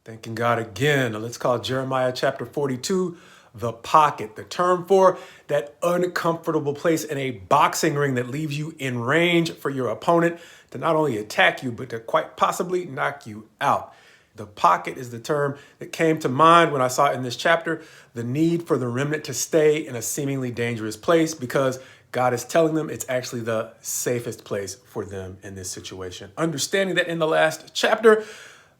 Thanking God again. Let's call Jeremiah chapter 42 the pocket, the term for that uncomfortable place in a boxing ring that leaves you in range for your opponent to not only attack you, but to quite possibly knock you out. The pocket is the term that came to mind when I saw in this chapter the need for the remnant to stay in a seemingly dangerous place because God is telling them it's actually the safest place for them in this situation. Understanding that in the last chapter,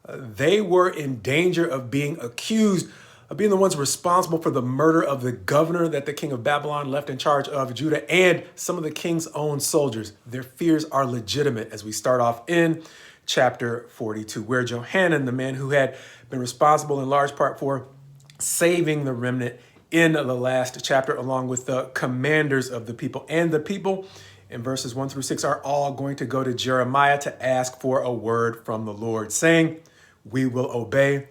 they were in danger of being accused of being the ones responsible for the murder of the governor that the king of Babylon left in charge of Judah and some of the king's own soldiers. Their fears are legitimate as we start off in chapter 42, where Johanan, the man who had been responsible in large part for saving the remnant in the last chapter, along with the commanders of the people. And the people in verses 1 through 6 are all going to go to Jeremiah to ask for a word from the Lord, saying, "We will obey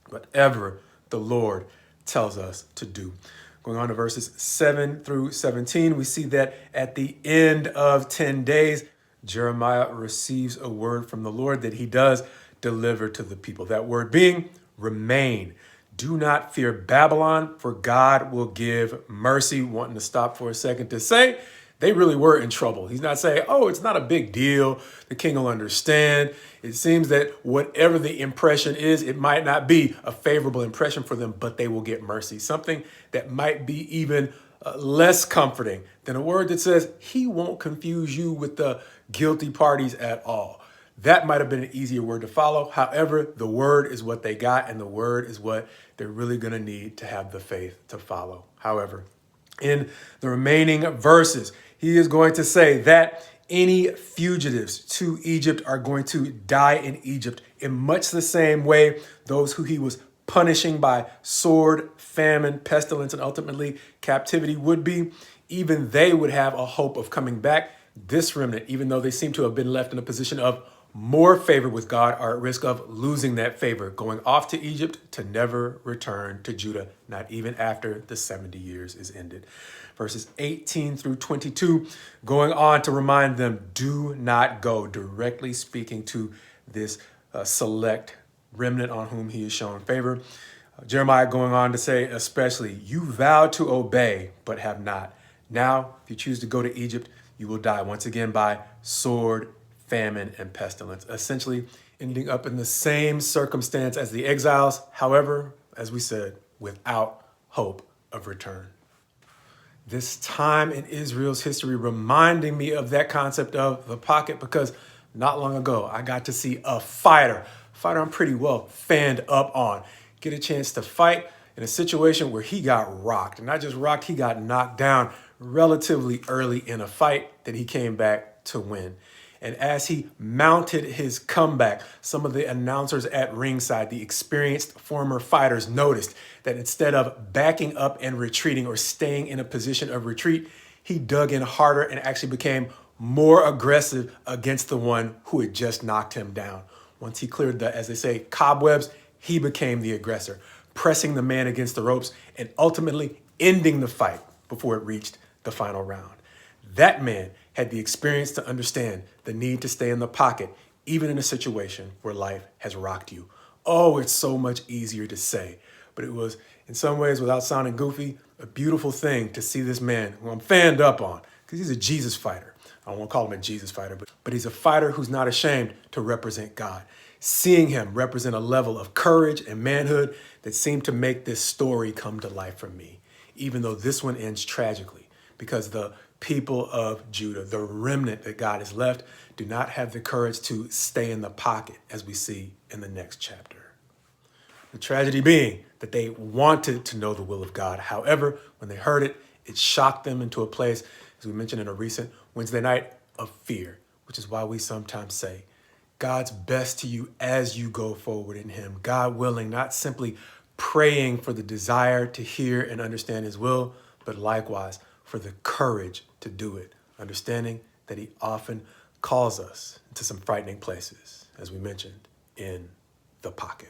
whatever the Lord tells us to do." Going on to verses 7 through 17, we see that at the end of 10 days, Jeremiah receives a word from the Lord that he does deliver to the people. That word being, remain. Do not fear Babylon, for God will give mercy. Wanting to stop for a second to say, they really were in trouble. He's not saying, oh, it's not a big deal. The king will understand. It seems that whatever the impression is, it might not be a favorable impression for them, but they will get mercy. Something that might be even less comforting than a word that says, he won't confuse you with the guilty parties at all. That might have been an easier word to follow. However, the word is what they got, and the word is what they're really going to need to have the faith to follow. However, in the remaining verses, he is going to say that any fugitives to Egypt are going to die in Egypt in much the same way those who he was punishing by sword, famine, pestilence, and ultimately captivity would be. Even they would have a hope of coming back. This remnant, even though they seem to have been left in a position of more favor with God, are at risk of losing that favor, going off to Egypt to never return to Judah, not even after the 70 years is ended. Verses 18 through 22, going on to remind them, do not go, directly speaking to this select remnant on whom he has shown favor. Jeremiah going on to say, especially, you vowed to obey, but have not. Now, if you choose to go to Egypt, you will die once again by sword, famine, and pestilence, essentially ending up in the same circumstance as the exiles. However, as we said, without hope of return. This time in Israel's history reminding me of that concept of the pocket, because not long ago, I got to see a fighter I'm pretty well fanned up on, get a chance to fight in a situation where he got rocked. And not just rocked, he got knocked down relatively early in a fight that he came back to win. And as he mounted his comeback, some of the announcers at ringside, the experienced former fighters, noticed that instead of backing up and retreating or staying in a position of retreat, he dug in harder and actually became more aggressive against the one who had just knocked him down. Once he cleared the, as they say, cobwebs, he became the aggressor, pressing the man against the ropes and ultimately ending the fight before it reached the final round. That man had the experience to understand the need to stay in the pocket, even in a situation where life has rocked you. Oh, it's so much easier to say, but it was, in some ways, without sounding goofy, a beautiful thing to see this man who I'm fanned up on, because he's a Jesus fighter. I don't want to call him a Jesus fighter, but he's a fighter who's not ashamed to represent God. Seeing him represent a level of courage and manhood that seemed to make this story come to life for me, even though this one ends tragically, because the people of Judah, the remnant that God has left, do not have the courage to stay in the pocket, as we see in the next chapter. The tragedy being that they wanted to know the will of God. However, when they heard it, it shocked them into a place, as we mentioned in a recent Wednesday night, of fear, which is why we sometimes say, God's best to you as you go forward in him. God willing, not simply praying for the desire to hear and understand his will, but likewise for the courage to do it, understanding that he often calls us into some frightening places, as we mentioned, in the pocket.